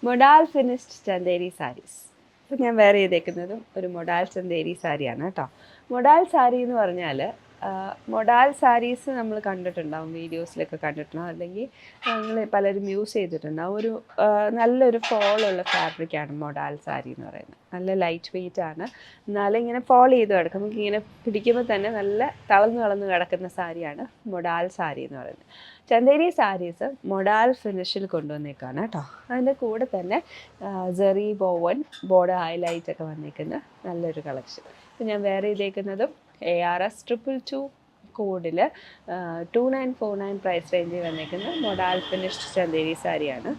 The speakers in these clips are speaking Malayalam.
Modal finished Chanderi saris. ഇപ്പം ഞാൻ വെയർ ചെയ്തേക്കുന്നതും ഒരു മൊഡാൽ ചന്തേരി സാരിയാണ് കേട്ടോ. മൊഡാൽ സാരി എന്ന് പറഞ്ഞാൽ മൊഡാൽ സാരീസ് നമ്മൾ കണ്ടിട്ടുണ്ടാവും, വീഡിയോസിലൊക്കെ കണ്ടിട്ടുണ്ടാവും, അല്ലെങ്കിൽ നിങ്ങൾ പലരും യൂസ് ചെയ്തിട്ടുണ്ടാവും. ഒരു നല്ലൊരു ഫോളുള്ള ഫാബ്രിക്കാണ് മൊഡാൽ സാരി എന്ന് പറയുന്നത്. നല്ല ലൈറ്റ് വെയ്റ്റ് ആണ്, എന്നാലും ഇങ്ങനെ ഫോൾ ചെയ്ത് കിടക്കും. നമുക്ക് ഇങ്ങനെ പിടിക്കുമ്പോൾ തന്നെ നല്ല തളർന്ന് കിടക്കുന്ന സാരിയാണ് മൊഡാൽ സാരി എന്ന് പറയുന്നത്. ചന്തേരി സാരീസ് മൊഡാൽ ഫിനിഷിൽ കൊണ്ടുവന്നേക്കാണ് കേട്ടോ. അതിൻ്റെ കൂടെ തന്നെ ജെറി ബോവൻ ബോർഡർ ഹൈലൈറ്റ് ഒക്കെ വന്നേക്കുന്ന നല്ലൊരു കളക്ഷൻ. ഇപ്പം ഞാൻ വേറെ ചെയ്തേക്കുന്നതും ARS 222 കോഡിൽ 2949 പ്രൈസ് റേഞ്ചിൽ വന്നേക്കുന്ന മൊഡാൽ ഫിനിഷ്ഡ് ചന്തേരി സാരിയാണ്.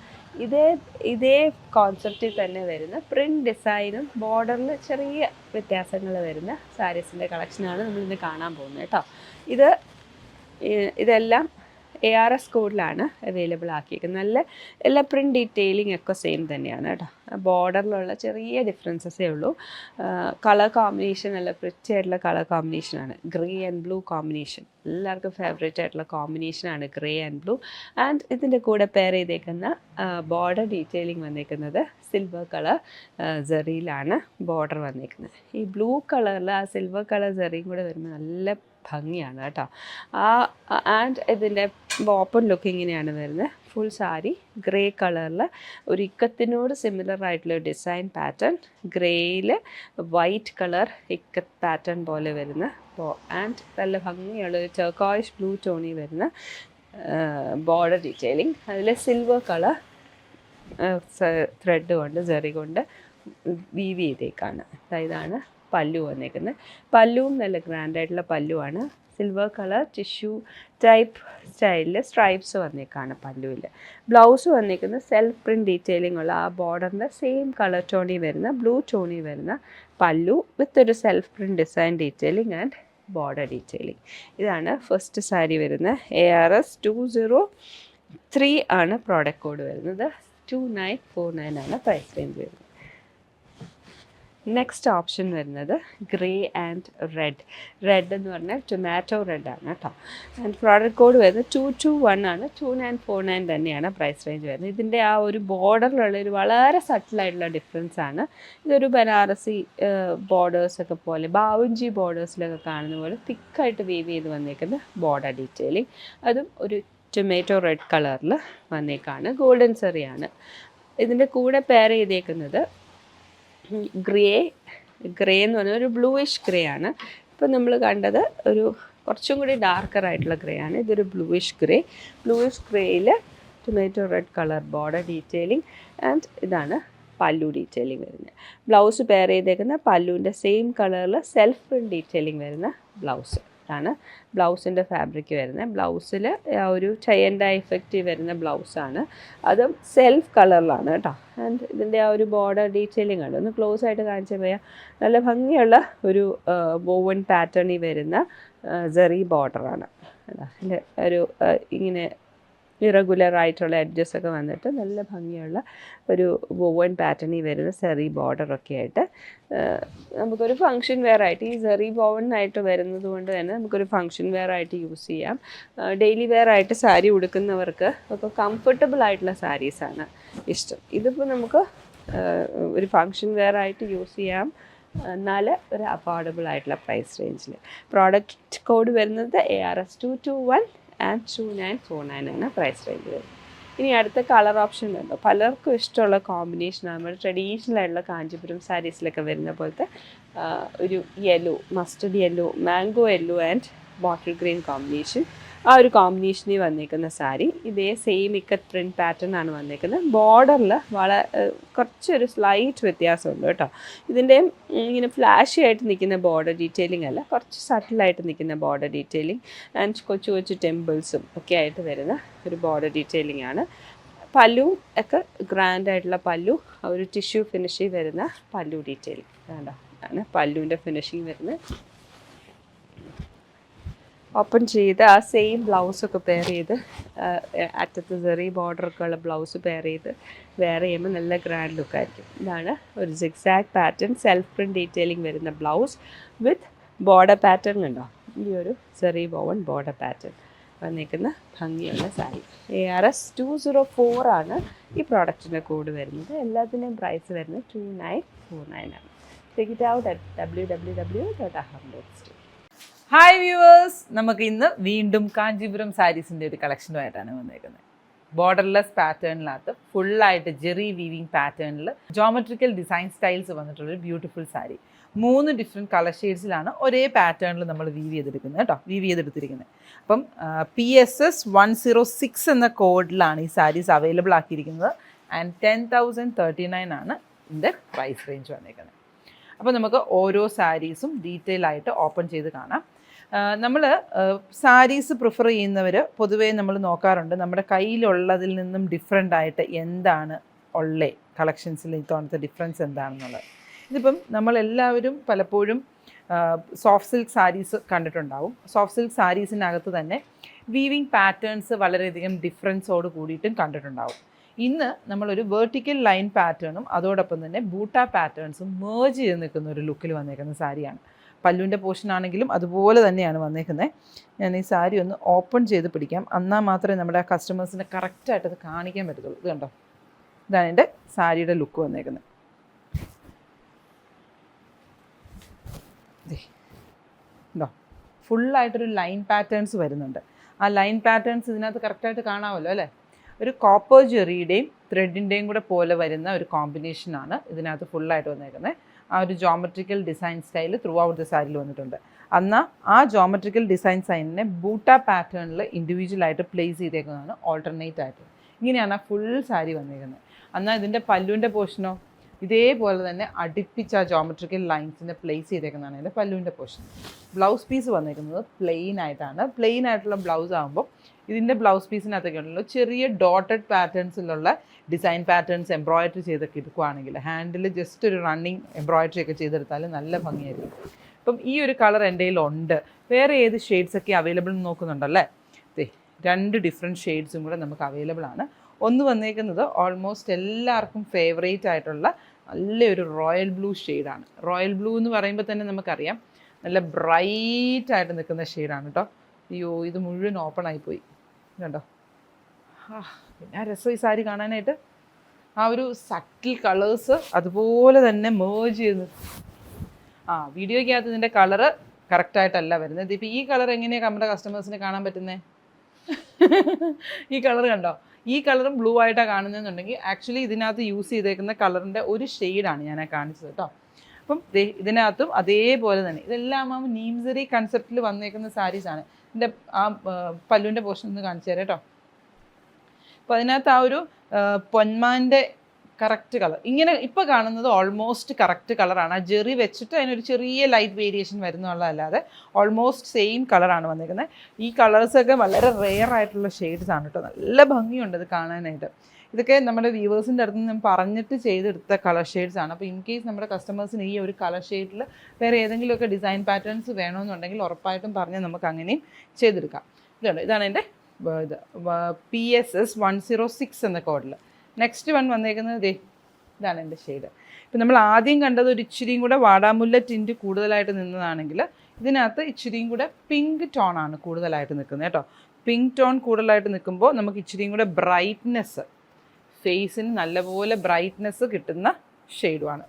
ഇതേ കോൺസെപ്റ്റിൽ തന്നെ വരുന്ന പ്രിൻറ്റ് ഡിസൈനും ബോർഡറിൽ ചെറിയ വ്യത്യാസങ്ങൾ വരുന്ന സാരീസിൻ്റെ കളക്ഷനാണ് നമ്മളിന്ന് കാണാൻ പോകുന്നത് കേട്ടോ. ഇതെല്ലാം ARS കോഡിലാണ് അവൈലബിൾ ആക്കിയിരിക്കുന്നത്. നല്ല എല്ലാ പ്രിൻറ്റ് ഡീറ്റെയിലിംഗ് ഒക്കെ സെയിം തന്നെയാണ് കേട്ടോ. ബോർഡറിലുള്ള ചെറിയ ഡിഫറൻസസേ ഉള്ളൂ. കളർ കോമ്പിനേഷൻ നല്ല പ്രിറ്റി ആയിട്ടുള്ള കളർ കോമ്പിനേഷനാണ്. ഗ്രേ ആൻഡ് ബ്ലൂ കോമ്പിനേഷൻ എല്ലാവർക്കും ഫേവറേറ്റ് ആയിട്ടുള്ള കോമ്പിനേഷനാണ് ഗ്രേ ആൻഡ് ബ്ലൂ. ആൻഡ് ഇതിൻ്റെ കൂടെ പെയർ ചെയ്തേക്കുന്ന ബോർഡർ ഡീറ്റെയിലിംഗ് വന്നേക്കുന്നത് സിൽവർ കളർ ജെറിയിലാണ് ബോർഡർ വന്നേക്കുന്നത്. ഈ ബ്ലൂ കളറിൽ ആ സിൽവർ കളർ ജെറിയും കൂടെ വരുമ്പോൾ നല്ല ഭംഗിയാണ് കേട്ടോ. ആൻഡ് ഇതിൻ്റെ ഓപ്പൺ ലുക്ക് ഇങ്ങനെയാണ് വരുന്നത്. ഫുൾ സാരി ഗ്രേ കളറിൽ ഒരു ഇക്കത്തിനോട് സിമിലർ ആയിട്ടുള്ള ഡിസൈൻ പാറ്റേൺ, ഗ്രേയിൽ വൈറ്റ് കളർ ഇക്കത്ത് പാറ്റേൺ പോലെ വരുന്ന ആൻഡ് നല്ല ഭംഗിയുള്ള ഒരു ടർക്കോയിഷ് ബ്ലൂ ടോണിൽ വരുന്ന ബോർഡർ ഡീറ്റെയിലിംഗ്. അതിൽ സിൽവർ കളർ ത്രെഡ് കൊണ്ട് ജെറി കൊണ്ട് വീവ് ചെയ്തേക്കാണ്. ഇതാണ് പല്ലു വന്നേക്കുന്നത്. പല്ലുവും നല്ല ഗ്രാൻഡായിട്ടുള്ള പല്ലുവാണ്. സിൽവർ കളർ ടിഷ്യൂ ടൈപ്പ് സ്റ്റൈലിൽ സ്ട്രൈപ്സ് വന്നേക്കാണ് പല്ലുവിൽ. ബ്ലൗസ് വന്നേക്കുന്നത് സെൽഫ് പ്രിൻറ്റ് ഡീറ്റെയിലിംഗ് ഉള്ള ആ ബോർഡറിൻ്റെ സെയിം കളർ ടോണിൽ വരുന്ന ബ്ലൂ ടോണിൽ വരുന്ന പല്ലു വിത്ത് ഒരു self print design detailing and border detailing. ഇതാണ് ഫസ്റ്റ് സാരി വരുന്നത്. ARS 203 ആണ് പ്രോഡക്റ്റ് കോഡ് വരുന്നത്. 2949 ആണ് പ്രൈസ് റേഞ്ച് വരുന്നത്. നെക്സ്റ്റ് ഓപ്ഷൻ വരുന്നത് ഗ്രേ ആൻഡ് റെഡ് എന്ന് പറഞ്ഞാൽ ടൊമാറ്റോ റെഡ് ആണ് കേട്ടോ. ആൻഡ് പ്രോഡക്റ്റ് കോഡ് വരുന്നത് 221 ആണ്. 2949 തന്നെയാണ് പ്രൈസ് റേഞ്ച് വരുന്നത്. ഇതിൻ്റെ ആ ഒരു ബോർഡറിലുള്ള ഒരു വളരെ സട്ടിലായിട്ടുള്ള ഡിഫറൻസ് ആണ്. ഇതൊരു ബനാറസി ബോർഡേഴ്സൊക്കെ പോലെ ബാവുഞ്ചി ബോർഡേഴ്സിലൊക്കെ കാണുന്ന പോലെ തിക്കായിട്ട് വീവ് ചെയ്ത് വന്നേക്കുന്ന ബോർഡർ ഡീറ്റെയിലിംഗ്. അതും ഒരു ടൊമാറ്റോ റെഡ് കളറിൽ വന്നേക്കാണ്. ഗോൾഡൻ സെറിയാണ്. ഇതിൻ്റെ കൂടെ പെയർ ചെയ്തേക്കുന്നത് ഗ്രേ എന്ന് പറഞ്ഞാൽ ഒരു ബ്ലൂയിഷ് ഗ്രേ ആണ്. ഇപ്പോൾ നമ്മൾ കണ്ടത് ഒരു കുറച്ചും കൂടി ഡാർക്കർ ആയിട്ടുള്ള ഗ്രേ ആണ്. ഇതൊരു ബ്ലൂയിഷ് ഗ്രേയിൽ tomato red colour border detailing and ഇതാണ് പല്ലു ഡീറ്റെയിലിംഗ് വരുന്നത്. ബ്ലൗസ് പെയർ ചെയ്തേക്കുന്ന പല്ലുവിൻ്റെ സെയിം കളറിൽ സെൽഫ് പ്രിൻറ്റ് ഡീറ്റെയിലിംഗ് വരുന്ന ബ്ലൗസ് ആണ് ബ്ലൗസിൻ്റെ ഫാബ്രിക് വരുന്നത്. ബ്ലൗസിൽ ഒരു ചയൻ്റെ എഫക്റ്റ് വരുന്ന ബ്ലൗസാണ്. അതും സെൽഫ് കളറിലാണ് കേട്ടോ. ആൻഡ് ഇതിൻ്റെ ആ ഒരു ബോർഡർ ഡീറ്റെയിലിംഗ് ആണ്. ഒന്ന് ക്ലോസ് ആയിട്ട് കാണിച്ചു പോയാൽ നല്ല ഭംഗിയുള്ള ഒരു വോവൻ പാറ്റേണിൽ വരുന്ന ജെറി ബോർഡറാണ്. അതിൻ്റെ ഒരു ഇങ്ങനെ ഇറഗുലർ ആയിട്ടുള്ള എഡ്ജസൊക്കെ വന്നിട്ട് നല്ല ഭംഗിയുള്ള ഒരു വോവൻ പാറ്റേണിൽ വരുന്ന സെറി ബോർഡറൊക്കെ ആയിട്ട് നമുക്കൊരു ഫങ്ഷൻ വെയർ ആയിട്ട് ഈ സെറി വോവൻ ആയിട്ട് വരുന്നത് കൊണ്ട് തന്നെ നമുക്കൊരു ഫങ്ഷൻ വെയർ ആയിട്ട് യൂസ് ചെയ്യാം. ഡെയിലി വെയർ ആയിട്ട് സാരി ഉടുക്കുന്നവർക്ക് ഒക്കെ കംഫർട്ടബിൾ ആയിട്ടുള്ള സാരീസാണ് ഇഷ്ടം. ഇതിപ്പോൾ നമുക്ക് ഒരു ഫങ്ഷൻ വെയർ ആയിട്ട് യൂസ് ചെയ്യാം, എന്നാൽ ഒരു അഫോർഡബിൾ ആയിട്ടുള്ള പ്രൈസ് റേഞ്ചിൽ. പ്രോഡക്റ്റ് കോഡ് വരുന്നത് ARS 221 ആൻഡ് 2949 ആണ് പ്രൈസ് റേഞ്ച് വരുന്നത്. ഇനി അടുത്ത കളർ ഓപ്ഷൻ ഉണ്ടോ, പലർക്കും ഇഷ്ടമുള്ള കോമ്പിനേഷനാണ്. നമ്മുടെ ട്രഡീഷണൽ ആയിട്ടുള്ള കാഞ്ചീപുരം സാരീസിലൊക്കെ വരുന്ന പോലത്തെ ഒരു yellow, mustard yellow, mango yellow and bottle green combination. ആ ഒരു കോമ്പിനേഷനിൽ വന്നേക്കുന്ന സാരി ഇതേ സെയിം ഇക്കത്ത് പ്രിൻറ്റ് പാറ്റേൺ ആണ് വന്നേക്കുന്നത്. ബോർഡറിൽ കുറച്ചൊരു സ്ലൈറ്റ് വ്യത്യാസമുണ്ട് കേട്ടോ. ഇതിൻ്റെയും ഇങ്ങനെ ഫ്ലാഷി ആയിട്ട് നിൽക്കുന്ന ബോർഡർ ഡീറ്റെയിലിംഗ് അല്ല, കുറച്ച് സട്ടിലായിട്ട് നിൽക്കുന്ന ബോർഡർ ഡീറ്റെയിലിംഗ് ആൻഡ് കൊച്ചു ടെമ്പിൾസും ഒക്കെ ആയിട്ട് വരുന്ന ഒരു ബോർഡർ ഡീറ്റെയിലിംഗ് ആണ്. പല്ലു ഒക്കെ ഗ്രാൻഡ് ആയിട്ടുള്ള പല്ലു, ഒരു ടിഷ്യൂ ഫിനിഷിൽ വരുന്ന പല്ലു ഡീറ്റെയിലിംഗ് വേണ്ട ആണ് പല്ലുവിൻ്റെ ഫിനിഷിങ് വരുന്നത്. ഓപ്പൺ ചെയ്ത് ആ സെയിം ബ്ലൗസൊക്കെ പെയർ ചെയ്ത് അറ്റത്ത് സെറി ബോർഡറൊക്കെ ഉള്ള ബ്ലൗസ് പെയർ ചെയ്ത് വെയർ ചെയ്യുമ്പോൾ നല്ല ഗ്രാൻഡ് ലുക്കായിരിക്കും. ഇതാണ് ഒരു zigzag pattern self print detailing വരുന്ന ബ്ലൗസ് വിത്ത് ബോർഡർ പാറ്റേൺ ഉണ്ടോ, ഈ ഒരു സെറി ബോവൺ ബോർഡർ പാറ്റേൺ വന്നിരിക്കുന്ന ഭംഗിയുള്ള സാരി. ARS204 ആണ് ഈ പ്രോഡക്റ്റിൻ്റെ കോഡ് വരുന്നത്. എല്ലാത്തിൻ്റെയും പ്രൈസ് വരുന്നത് 2949 ആണ്. Check it out at www.aham.store. Hi viewers, നമുക്ക് ഇന്ന് വീണ്ടും കാഞ്ചീപുരം സാരീസിൻ്റെ ഒരു കളക്ഷനുമായിട്ടാണ് വന്നേക്കുന്നത്. ബോർഡർലെസ് പാറ്റേണിനകത്ത് ഫുള്ളായിട്ട് ജെറി വീവിങ് പാറ്റേണിൽ ജോമെട്രിക്കൽ ഡിസൈൻ സ്റ്റൈൽസ് വന്നിട്ടുള്ളൊരു ബ്യൂട്ടിഫുൾ സാരി. 3 ഡിഫറെൻറ്റ് കളർ ഷെയ്ഡ്സിലാണ് ഒരേ പാറ്റേണിൽ നമ്മൾ വീവ് ചെയ്തെടുത്തിരിക്കുന്നത്. അപ്പം PSS 106 എന്ന കോഡിലാണ് ഈ സാരീസ് അവൈലബിൾ ആക്കിയിരിക്കുന്നത്. ആൻഡ് 10,039 ആണ് ഇതിൻ്റെ പ്രൈസ് റേഞ്ച് വന്നേക്കുന്നത്. അപ്പോൾ നമുക്ക് ഓരോ സാരീസും ഡീറ്റെയിൽ ആയിട്ട് ഓപ്പൺ ചെയ്ത് കാണാം. നമ്മൾ സാരീസ് പ്രിഫർ ചെയ്യുന്നവർ പൊതുവേ നമ്മൾ നോക്കാറുണ്ട് നമ്മുടെ കയ്യിലുള്ളതിൽ നിന്നും ഡിഫറെൻ്റ് ആയിട്ട് എന്താണ് ഉള്ളത്, കളക്ഷൻസിൽ ഇത്തവണത്തെ ഡിഫറൻസ് എന്താണെന്നുള്ളത്. ഇതിപ്പം നമ്മളെല്ലാവരും പലപ്പോഴും സോഫ്റ്റ് സിൽക്ക് സാരീസ് കണ്ടിട്ടുണ്ടാവും. സോഫ്റ്റ് സിൽക്ക് സാരീസിനകത്ത് തന്നെ വീവിങ് പാറ്റേൺസ് വളരെയധികം ഡിഫറൻസോട് കൂടിയിട്ടും കണ്ടിട്ടുണ്ടാവും. ഇന്ന് നമ്മളൊരു വെർട്ടിക്കൽ ലൈൻ പാറ്റേണും അതോടൊപ്പം തന്നെ ബൂട്ട പാറ്റേൺസും മേർജ് ചെയ്ത് നിൽക്കുന്ന ഒരു ലുക്കിൽ വന്നേക്കുന്ന സാരിയാണ്. പല്ലുവിൻ്റെ പോർഷൻ ആണെങ്കിലും അതുപോലെ തന്നെയാണ് വന്നേക്കുന്നത്. ഞാൻ ഈ സാരി ഒന്ന് ഓപ്പൺ ചെയ്ത് പിടിക്കാം, എന്നാൽ മാത്രമേ നമ്മുടെ ആ കസ്റ്റമേഴ്സിനെ കറക്റ്റായിട്ട് അത് കാണിക്കാൻ പറ്റത്തുള്ളൂ. ഇത് കണ്ടോ, ഇതാണ് എൻ്റെ സാരിയുടെ ലുക്ക് വന്നേക്കുന്നത്. ഉണ്ടോ, ഫുള്ളായിട്ടൊരു ലൈൻ പാറ്റേൺസ് വരുന്നുണ്ട്. ആ ലൈൻ പാറ്റേൺസ് ഇതിനകത്ത് കറക്റ്റായിട്ട് കാണാമല്ലോ അല്ലേ. ഒരു കോപ്പർ ജെറിയുടെയും ത്രെഡിൻ്റെയും കൂടെ പോലെ വരുന്ന ഒരു കോമ്പിനേഷനാണ് ഇതിനകത്ത് ഫുള്ളായിട്ട് വന്നേക്കുന്നത്. ആ ഒരു geometrical design style throughout the സാരിയിൽ വന്നിട്ടുണ്ട്. എന്നാൽ ആ ജോമെട്രിക്കൽ ഡിസൈൻ സൈനിനെ ബൂട്ട പാറ്റേണിൽ ഇൻഡിവിജ്വലായിട്ട് പ്ലേസ് ചെയ്തേക്കുന്നതാണ് ഓൾട്ടർനേറ്റ് ആയിട്ട്. ഇങ്ങനെയാണ് ആ ഫുൾ സാരി വന്നേക്കുന്നത്. എന്നാൽ ഇതിൻ്റെ പല്ലുവിൻ്റെ പോർഷനോ ഇതേപോലെ തന്നെ അടുപ്പിച്ച് ആ ജോമെട്രിക്കൽ ലൈൻസിനെ പ്ലേസ് ചെയ്തേക്കുന്നതാണ് ഇതിൻ്റെ പല്ലുവിൻ്റെ പോർഷൻ. ബ്ലൗസ് പീസ് വന്നേക്കുന്നത് പ്ലെയിൻ ആയിട്ടാണ്. പ്ലെയിൻ ആയിട്ടുള്ള ബ്ലൗസ് ആകുമ്പോൾ ഇതിൻ്റെ ബ്ലൗസ് പീസിനകത്തൊക്കെ ഉണ്ടല്ലോ ചെറിയ ഡോട്ടഡ് പാറ്റേൺസിലുള്ള ഡിസൈൻ പാറ്റേൺസ് എംബ്രോയിഡറി ചെയ്തൊക്കെ എടുക്കുകയാണെങ്കിൽ ഹാൻഡിൽ ജസ്റ്റ് ഒരു റണ്ണിങ് എംബ്രോയിഡറി ഒക്കെ ചെയ്തെടുത്താൽ നല്ല ഭംഗിയായിരിക്കും. അപ്പം ഈ ഒരു കളർ എൻ്റെ കയ്യിലുണ്ട്. വേറെ ഏത് ഷെയ്ഡ്സൊക്കെ അവൈലബിൾ നോക്കുന്നുണ്ടല്ലേ? 2 ഡിഫറെൻറ്റ് ഷെയ്ഡ്സും കൂടെ നമുക്ക് അവൈലബിൾ ആണ്. ഒന്ന് വന്നേക്കുന്നത് ഓൾമോസ്റ്റ് എല്ലാവർക്കും ഫേവറേറ്റ് ആയിട്ടുള്ള നല്ലൊരു റോയൽ ബ്ലൂ ഷെയ്ഡാണ്. റോയൽ ബ്ലൂ എന്ന് പറയുമ്പോൾ തന്നെ നമുക്കറിയാം നല്ല ബ്രൈറ്റായിട്ട് നിൽക്കുന്ന ഷെയ്ഡാണ് കേട്ടോ. അയ്യോ, ഇത് മുഴുവൻ ഓപ്പൺ ആയിപ്പോയി കണ്ടോ. പിന്നെ രസം ഈ സാരി കാണാനായിട്ട്. ആ ഒരു സട്ടിൽ കളേഴ്സ് അതുപോലെ തന്നെ മേർജ് ചെയ്ത് വീഡിയോയ്ക്കകത്ത് ഇതിൻ്റെ കളറ് കറക്റ്റായിട്ടല്ല വരുന്നത്. ഇപ്പോൾ ഈ കളർ എങ്ങനെയാണ് നമ്മുടെ കസ്റ്റമേഴ്സിന് കാണാൻ പറ്റുന്നത്? ഈ കളർ കണ്ടോ, ഈ കളറും ബ്ലൂ ആയിട്ടാണ് കാണുന്നതെന്നുണ്ടെങ്കിൽ ആക്ച്വലി ഇതിനകത്ത് യൂസ് ചെയ്തേക്കുന്ന കളറിൻ്റെ ഒരു ഷെയ്ഡാണ് ഞാൻ കാണിച്ചത് കേട്ടോ. അപ്പം ഇതിനകത്തും അതേപോലെ തന്നെ ഇതെല്ലാം ആ നീംസറി കൺസെപ്റ്റിൽ വന്നേക്കുന്ന സാരീസാണ്. ഇതിൻ്റെ ആ പല്ലുവിൻ്റെ പോർഷൻ ഒന്ന് കാണിച്ചു തരാം കേട്ടോ. അപ്പോൾ അതിനകത്ത് ആ ഒരു പൊന്മാൻ്റെ കറക്റ്റ് കളർ ഇങ്ങനെ ഇപ്പോൾ കാണുന്നത് ഓൾമോസ്റ്റ് കറക്റ്റ് കളറാണ്. ആ ജെറി വെച്ചിട്ട് അതിനൊരു ചെറിയ ലൈറ്റ് വേരിയേഷൻ വരുന്നുള്ളതല്ലാതെ ഓൾമോസ്റ്റ് സെയിം കളറാണ് വന്നിരിക്കുന്നത്. ഈ കളേഴ്സൊക്കെ വളരെ റെയർ ആയിട്ടുള്ള ഷെയ്ഡ്സാണ് കേട്ടോ. നല്ല ഭംഗിയുണ്ട് ഇത് കാണാനായിട്ട്. ഇതൊക്കെ നമ്മുടെ വ്യൂവേഴ്സിൻ്റെ അടുത്ത് നിന്ന് പറഞ്ഞിട്ട് ചെയ്തെടുത്ത കളർ ഷെയ്ഡ്സാണ്. അപ്പോൾ ഇൻ കേസ് നമ്മുടെ കസ്റ്റമേഴ്സിന് ഈ ഒരു കളർ ഷെയ്ഡിൽ വേറെ ഏതെങ്കിലുമൊക്കെ ഡിസൈൻ പാറ്റേൺസ് വേണമെന്നുണ്ടെങ്കിൽ ഉറപ്പായിട്ടും പറഞ്ഞ് നമുക്ക് അങ്ങനെയും ചെയ്തെടുക്കാം. ഇതാണ് എൻ്റെ ഇത് PSS 106 എന്ന കോഡിൽ. നെക്സ്റ്റ് വൺ വന്നേക്കുന്നത് ഇതാണ് എൻ്റെ ഷെയ്ഡ്. ഇപ്പം നമ്മൾ ആദ്യം കണ്ടത് ഒരു ഇച്ചിരിയും കൂടെ വാടാമുല്ല ടിൻറ്റ് കൂടുതലായിട്ട് നിന്നതാണെങ്കിൽ ഇതിനകത്ത് ഇച്ചിരിയും കൂടെ പിങ്ക് ടോണാണ് കൂടുതലായിട്ട് നിൽക്കുന്നത് കേട്ടോ. പിങ്ക് ടോൺ കൂടുതലായിട്ട് നിൽക്കുമ്പോൾ നമുക്ക് ഇച്ചിരിയും കൂടെ ബ്രൈറ്റ്നെസ്, ഫേസിന് നല്ലപോലെ ബ്രൈറ്റ്നെസ് കിട്ടുന്ന ഷെയ്ഡുമാണ്.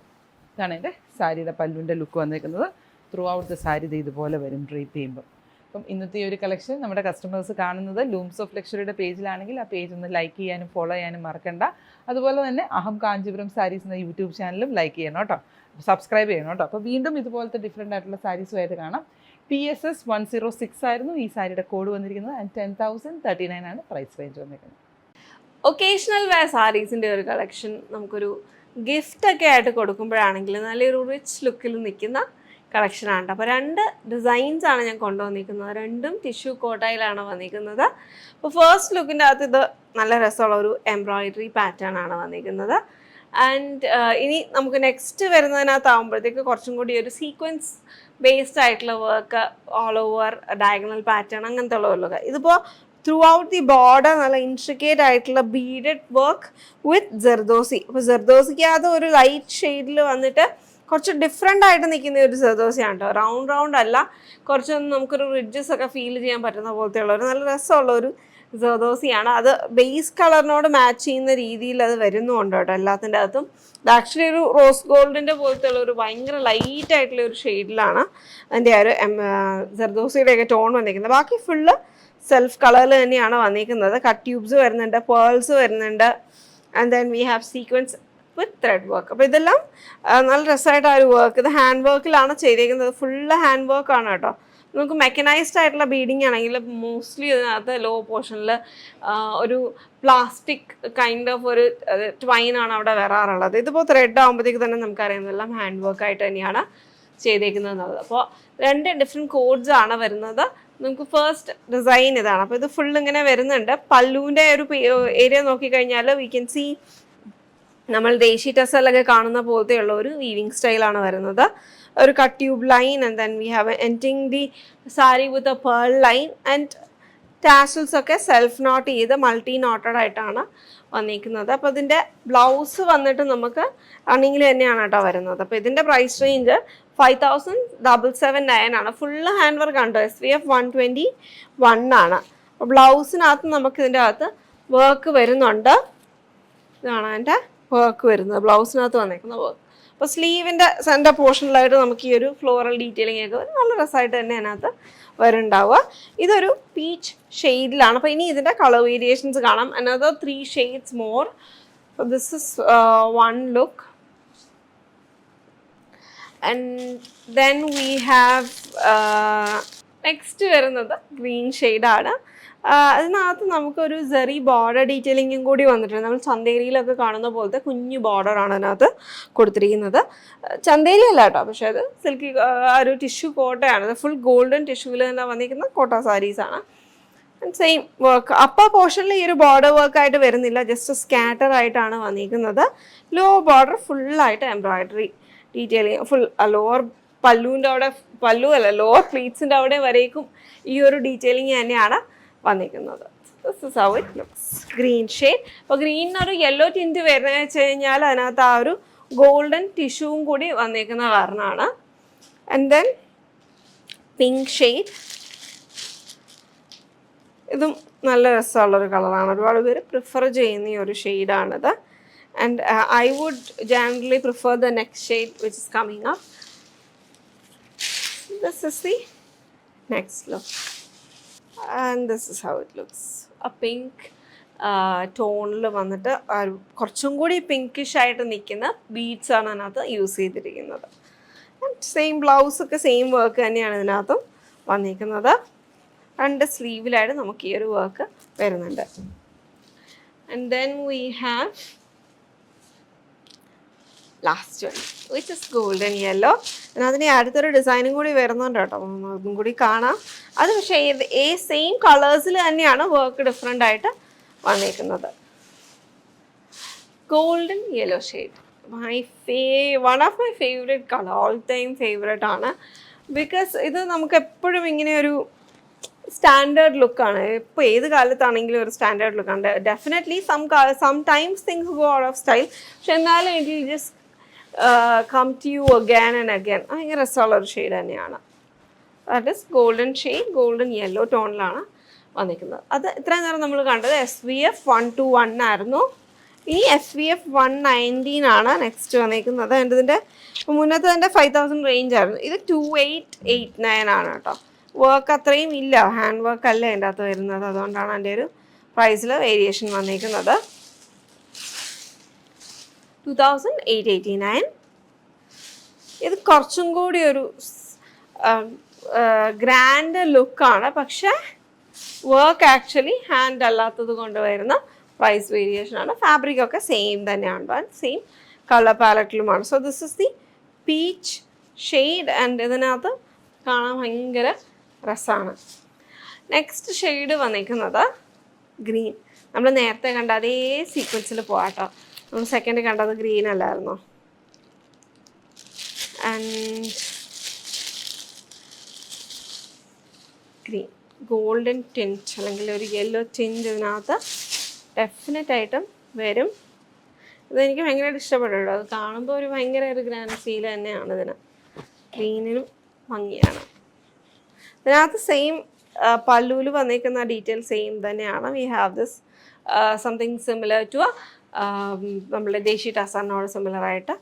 ഇതാണ് എൻ്റെ സാരിയുടെ പല്ലുവിൻ്റെ ലുക്ക് വന്നേക്കുന്നത്. ത്രൂ ഔട്ട് ദ സാരി ഇതുപോലെ വരും ഡ്രേപ്പ് ചെയ്യുമ്പോൾ. അപ്പം ഇന്നത്തെ ഈ ഒരു കളക്ഷൻ നമ്മുടെ കസ്റ്റമേഴ്സ് കാണുന്നത് ലൂംസ് ഓഫ് ലക്ഷറിയുടെ പേജിലാണെങ്കിൽ ആ പേജ് ഒന്ന് ലൈക്ക് ചെയ്യാനും ഫോളോ ചെയ്യാനും മറക്കണ്ട. അതുപോലെ തന്നെ അഹം കാഞ്ചീപുരം സാരീസ് എന്ന യൂട്യൂബ് ചാനലും ലൈക്ക് ചെയ്യണം കേട്ടോ, സബ്സ്ക്രൈബ് ചെയ്യണം കേട്ടോ. അപ്പോൾ വീണ്ടും ഇതുപോലത്തെ ഡിഫറെൻ്റ് ആയിട്ടുള്ള സാരീസുമായിട്ട് കാണാം. PSS 106 ആയിരുന്നു ഈ സാരിയുടെ കോഡ് വന്നിരിക്കുന്നത്. ആൻഡ് 10,039 ആണ് പ്രൈസ് റേഞ്ച് വന്നിരിക്കുന്നത്. ഒക്കേഷണൽ വെയർ സാരീസിൻ്റെ ഒരു കളക്ഷൻ നമുക്കൊരു ഗിഫ്റ്റൊക്കെ ആയിട്ട് കൊടുക്കുമ്പോഴാണെങ്കിൽ നല്ലൊരു റിച്ച് ലുക്കിൽ നിൽക്കുന്ന കളക്ഷനാണ്. അപ്പോൾ 2 ഡിസൈൻസാണ് ഞാൻ കൊണ്ടുവന്നിരിക്കുന്നത്. 2ഉം ടിഷ്യൂ കോട്ടയിലാണ് വന്നിരിക്കുന്നത്. അപ്പോൾ ഫസ്റ്റ് ലുക്കിൻ്റെ അകത്ത് ഇത് നല്ല രസമുള്ള ഒരു എംബ്രോയിഡറി പാറ്റേൺ ആണ് വന്നിരിക്കുന്നത്. ആൻഡ് ഇനി നമുക്ക് നെക്സ്റ്റ് വരുന്നതിനകത്താകുമ്പോഴത്തേക്ക് കുറച്ചും കൂടി ഒരു സീക്വൻസ് ബേസ്ഡ് ആയിട്ടുള്ള work, all over diagonal pattern അങ്ങനത്തെ ഉള്ളതൊക്കെ. ഇതിപ്പോൾ ത്രൂ ഔട്ട് ദി ബോർഡർ നല്ല ഇൻട്രിക്കേറ്റ് ആയിട്ടുള്ള ബീഡഡ് വർക്ക് വിത്ത് ജർദോസി. അപ്പോൾ ജർദോസിക്കകത്ത് ഒരു ലൈറ്റ് ഷെയ്ഡിൽ വന്നിട്ട് കുറച്ച് ഡിഫറെൻ്റ് ആയിട്ട് നിൽക്കുന്ന ഒരു സെർദോസിയാണ് കേട്ടോ. റൗണ്ട് അല്ല, കുറച്ചൊന്നും നമുക്കൊരു റിഡ്ജസ് ഒക്കെ ഫീൽ ചെയ്യാൻ പറ്റുന്ന പോലത്തെ ഉള്ള ഒരു നല്ല രസമുള്ള ഒരു സെർദോസിയാണ്. അത് ബേസ് കളറിനോട് മാച്ച് ചെയ്യുന്ന രീതിയിൽ അത് വരുന്നുണ്ട് കേട്ടോ എല്ലാത്തിൻ്റെ അകത്തും. ഇത് ആക്ച്വലി ഒരു റോസ് ഗോൾഡിൻ്റെ പോലത്തെ ഉള്ള ഒരു ഭയങ്കര ലൈറ്റ് ആയിട്ടുള്ള ഒരു ഷെയ്ഡിലാണ് അതിൻ്റെ ആ ഒരു സെർദോസിയുടെയൊക്കെ ടോൺ വന്നിരിക്കുന്നത്. ബാക്കി ഫുള്ള് സെൽഫ് കളറിൽ തന്നെയാണ് വന്നിരിക്കുന്നത്. കട്ട് ട്യൂബ്സ് വരുന്നുണ്ട്, പേൾസ് വരുന്നുണ്ട്, and then we have sequence with thread work. അപ്പോൾ ഇതെല്ലാം നല്ല രസമായിട്ട് ആ ഒരു വർക്ക്. ഇത് ഹാൻഡ് വർക്കിലാണ് ചെയ്തേക്കുന്നത്, ഫുള്ള് ഹാൻഡ് വർക്കാണ് കേട്ടോ. നമുക്ക് മെക്കനൈസ്ഡ് ആയിട്ടുള്ള ബീഡിങ് ആണെങ്കിൽ മോസ്റ്റ്ലി ഇതിനകത്ത് ലോ പോർഷനിൽ ഒരു പ്ലാസ്റ്റിക് കൈൻഡ് ഓഫ് ഒരു ട്വൈനാണ് അവിടെ വരാറുള്ളത്. ഇതിപ്പോൾ ത്രെഡ് ആകുമ്പോഴത്തേക്ക് തന്നെ നമുക്കറിയാവുന്നതെല്ലാം ഹാൻഡ് വർക്കായിട്ട് തന്നെയാണ് ചെയ്തേക്കുന്നത്. അപ്പോൾ 2 ഡിഫറെൻറ്റ് കോഡ്സ് ആണ് വരുന്നത്. നമുക്ക് ഫസ്റ്റ് ഡിസൈൻ ഇതാണ്. അപ്പോൾ ഇത് ഫുൾ ഇങ്ങനെ വരുന്നുണ്ട്. പല്ലുവിൻ്റെ ഒരു ഏരിയ നോക്കിക്കഴിഞ്ഞാൽ വി ക്യാൻ സീ നമ്മൾ ദേശി ടെസലൊക്കെ കാണുന്ന പോലത്തെ ഉള്ള ഒരു വീവിങ് സ്റ്റൈലാണ് വരുന്നത്. ഒരു cut tube line, and then we have ending the sari with a pearl line, and tassels ഒക്കെ സെൽഫ് നോട്ട് ചെയ്ത് മൾട്ടി നോട്ടഡ് ആയിട്ടാണ് വന്നിരിക്കുന്നത്. അപ്പോൾ ഇതിൻ്റെ ബ്ലൗസ് വന്നിട്ട് നമുക്ക് റണ്ണിങ്ങിൽ തന്നെയാണ് കേട്ടോ വരുന്നത്. അപ്പോൾ ഇതിൻ്റെ പ്രൈസ് റേഞ്ച് 5779 ആണ്. ഫുള്ള് ഹാൻഡ് വർക്ക് ആണ് കേട്ടോ. SVF 121 ആണ്. അപ്പോൾ ബ്ലൗസിനകത്ത് നമുക്ക് ഇതിൻ്റെ അകത്ത് വർക്ക് വരുന്നുണ്ട്. ഇതാണ് അതിൻ്റെ വർക്ക് വരുന്നത്, ബ്ലൗസിനകത്ത് വന്നിരിക്കുന്ന വർക്ക്. അപ്പോൾ സ്ലീവിൻ്റെ സെൻറ്റർ പോർഷനിലായിട്ട് നമുക്ക് ഈ ഒരു ഫ്ലോറൽ ഡീറ്റെയിലിംഗ് ഒക്കെ നല്ല രസമായിട്ട് തന്നെ അതിനകത്ത് വരുന്നുണ്ടാവുക. ഇതൊരു പീച്ച് ഷെയ്ഡിലാണ്. അപ്പോൾ ഇനി ഇതിൻ്റെ കളർ വേരിയേഷൻസ് കാണാം. Another 3 shades more. So this is one look. And then we have next വരുന്നത് ഗ്രീൻ ഷെയ്ഡാണ്. അതിനകത്ത് നമുക്കൊരു സെറി ബോർഡർ ഡീറ്റെയിലിങ്ങും കൂടി വന്നിട്ടുണ്ട്. നമ്മൾ ചന്തേരിയിലൊക്കെ കാണുന്ന പോലത്തെ കുഞ്ഞു ബോർഡറാണ് അതിനകത്ത് കൊടുത്തിരിക്കുന്നത്. ചന്തേരി അല്ല കേട്ടോ, പക്ഷേ അത് സിൽക്കി ഒരു ടിഷ്യൂ കോട്ടയാണ്. അത് ഫുൾ ഗോൾഡൻ ടിഷ്യൂവിൽ തന്നെ വന്നിരിക്കുന്ന കോട്ട സാരീസാണ്. സെയിം വർക്ക് അപ്പർ പോർഷനിൽ ഈ ഒരു ബോർഡർ വർക്കായിട്ട് വരുന്നില്ല, ജസ്റ്റ് സ്കാറ്റർ ആയിട്ടാണ് വന്നിരിക്കുന്നത്. ലോ ബോർഡർ ഫുള്ളായിട്ട് എംബ്രോയിഡറി ഡീറ്റെയിലിങ്, ഫുൾ ലോവർ പല്ലുവിൻ്റെ അവിടെ, പല്ലു അല്ല ലോവർ പ്ലീറ്റ്സിൻ്റെ അവിടെ വരേക്കും ഈ ഒരു ഡീറ്റെയിലിങ് തന്നെയാണ് വന്നിരിക്കുന്നത്. This is how it looks. Green shade. അപ്പോൾ ഗ്രീനിനൊരു യെല്ലോ ടിൻറ്റ് വരുന്നതെന്ന് വെച്ച് കഴിഞ്ഞാൽ അതിനകത്ത് ആ ഒരു ഗോൾഡൻ ടിഷ്യൂവും കൂടി വന്നിരിക്കുന്ന കാരണമാണ്. And then pink shade. ഇതും നല്ല രസമുള്ളൊരു കളറാണ്, ഒരുപാട് പേര് പ്രിഫർ ചെയ്യുന്ന ഈ ഒരു ഷെയ്ഡാണിത്. And I would generally prefer the next shade which is coming up. This is the next look, and this is how it looks. A pink ടോണിൽ വന്നിട്ട് കുറച്ചും കൂടി പിങ്കിഷ് ആയിട്ട് നിൽക്കുന്ന ബീഡ്സ് ആണ് അതിനകത്ത് യൂസ് ചെയ്തിരിക്കുന്നത്. സെയിം ബ്ലൗസൊക്കെ സെയിം വർക്ക് തന്നെയാണ് ഇതിനകത്തും വന്നിരിക്കുന്നത്. 2 സ്ലീവിലായിട്ട് നമുക്ക് ഈ ഒരു വർക്ക് വരുന്നുണ്ട്. And then we have last one which is golden yellow. അതിന് അടുത്തൊരു ഡിസൈനും കൂടി വരുന്നുണ്ട് കേട്ടോ, അതും കൂടി കാണാം. അത് പക്ഷേ സെയിം കളേഴ്സിൽ തന്നെയാണ് വർക്ക് ഡിഫറെൻ്റ് ആയിട്ട് വന്നിരിക്കുന്നത്. Golden yellow shade one of my favourite colour, all time favourite ആണ്. ബിക്കോസ് ഇത് നമുക്ക് എപ്പോഴും ഇങ്ങനെ ഒരു സ്റ്റാൻഡേർഡ് ലുക്കാണ്. ഇപ്പോൾ ഏത് കാലത്താണെങ്കിലും ഒരു സ്റ്റാൻഡേർഡ് ലുക്കാണ്. Definitely sometimes things go out of style, പക്ഷെ എന്നാലും it will just come to you again and again. ഭയങ്കര രസമുള്ളൊരു ഷെയ്ഡ് തന്നെയാണ്. That is golden shade, golden yellow ടോണിലാണ് വന്നിരിക്കുന്നത്. അത് ഇത്രയും നേരം നമ്മൾ കണ്ടത് SVF 121 ആയിരുന്നു. ഇനി SVF 119 ആണ് നെക്സ്റ്റ് വന്നിരിക്കുന്നത്. എൻ്റെ ഇതിൻ്റെ മുന്നത്തെ എൻ്റെ 5000 റേഞ്ച് ആയിരുന്നു. ഇത് 2889 ആണ് കേട്ടോ. വർക്ക് അത്രയും ഇല്ല, ഹാൻഡ് വർക്ക് അല്ല എൻ്റെ അകത്ത് വരുന്നത്, അതുകൊണ്ടാണ് എൻ്റെ ഒരു പ്രൈസിൽ വേരിയേഷൻ വന്നിരിക്കുന്നത്. 2889. ഇത് കുറച്ചും കൂടി ഒരു ഗ്രാൻഡ് ലുക്കാണ്, പക്ഷേ വർക്ക് ആക്ച്വലി ഹാൻഡ് അല്ലാത്തത് കൊണ്ട് വരുന്ന പ്രൈസ് വേരിയേഷൻ ആണ്. ഫാബ്രിക് ഒക്കെ സെയിം തന്നെയാണ്, സെയിം കളർ പാലറ്റിലുമാണ്. So this is the peach shade. And ഇതിനകത്ത് കാണാൻ ഭയങ്കര രസമാണ്. നെക്സ്റ്റ് ഷെയ്ഡ് വന്നിരിക്കുന്നത് ഗ്രീൻ. നമ്മൾ നേരത്തെ കണ്ട അതേ സീക്വൻസിൽ പോകാട്ടോ. നമ്മൾ സെക്കൻഡ് കണ്ടത് ഗ്രീൻ അല്ലായിരുന്നോ? ആൻഡ് ഗ്രീൻ ഗോൾഡൻ ടിൻറ്റ് അല്ലെങ്കിൽ ഒരു യെല്ലോ ടിൻറ്റ് ഇതിനകത്ത് ഡെഫിനറ്റ് ആയിട്ടും വരും. ഇതെനിക്ക് ഭയങ്കരമായിട്ട് ഇഷ്ടപ്പെട്ടു കേട്ടോ. അത് കാണുമ്പോൾ ഒരു ഭയങ്കര ഒരു ഗ്രാൻഡ് ഫീൽ തന്നെയാണ് ഇതിന്. ഗ്രീനിനും ഭംഗിയാണ്. ഇതിനകത്ത് സെയിം പല്ലൂല് വന്നേക്കുന്ന ഡീറ്റെയിൽ സെയിം തന്നെയാണ്. We have this something similar to നമ്മളുടെ ദേശി ടസറിനോട് സിമിലറായിട്ട്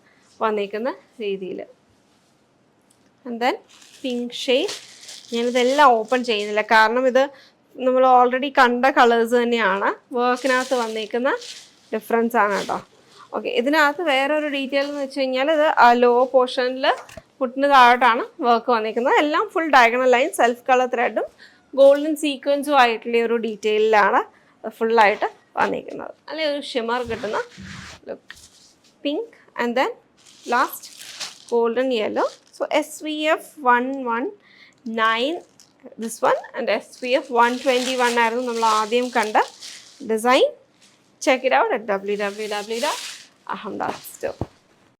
വന്നേക്കുന്ന രീതിയിൽ. And then pink shade. ഞാനിതെല്ലാം ഓപ്പൺ ചെയ്യുന്നില്ല, കാരണം ഇത് നമ്മൾ ഓൾറെഡി കണ്ട കളേഴ്സ് തന്നെയാണ്. വർക്കിനകത്ത് വന്നേക്കുന്ന ഡിഫറൻസ് ആണ് കേട്ടോ. ഓക്കെ, ഇതിനകത്ത് വേറൊരു ഡീറ്റെയിൽ എന്ന് വെച്ച് കഴിഞ്ഞാൽ ഇത് ലോ പോർഷനിൽ മുട്ടിന് താഴോട്ടാണ് വർക്ക് വന്നിരിക്കുന്നത്. എല്ലാം full diagonal line, self colour ത്രെഡും ഗോൾഡൻ സീക്വൻസും ആയിട്ടുള്ള ഒരു ഡീറ്റെയിലാണ് ഫുള്ളായിട്ട് വന്നിരിക്കുന്നത്. അല്ലെങ്കിൽ ഒരു ഷിമർ കിട്ടുന്ന look. Pink and then last golden yellow. So SPF 119 this one and SPF 121 ആയിരുന്നു നമ്മൾ ആദ്യം കണ്ട ഡിസൈൻ. Check it out at www.aham.store.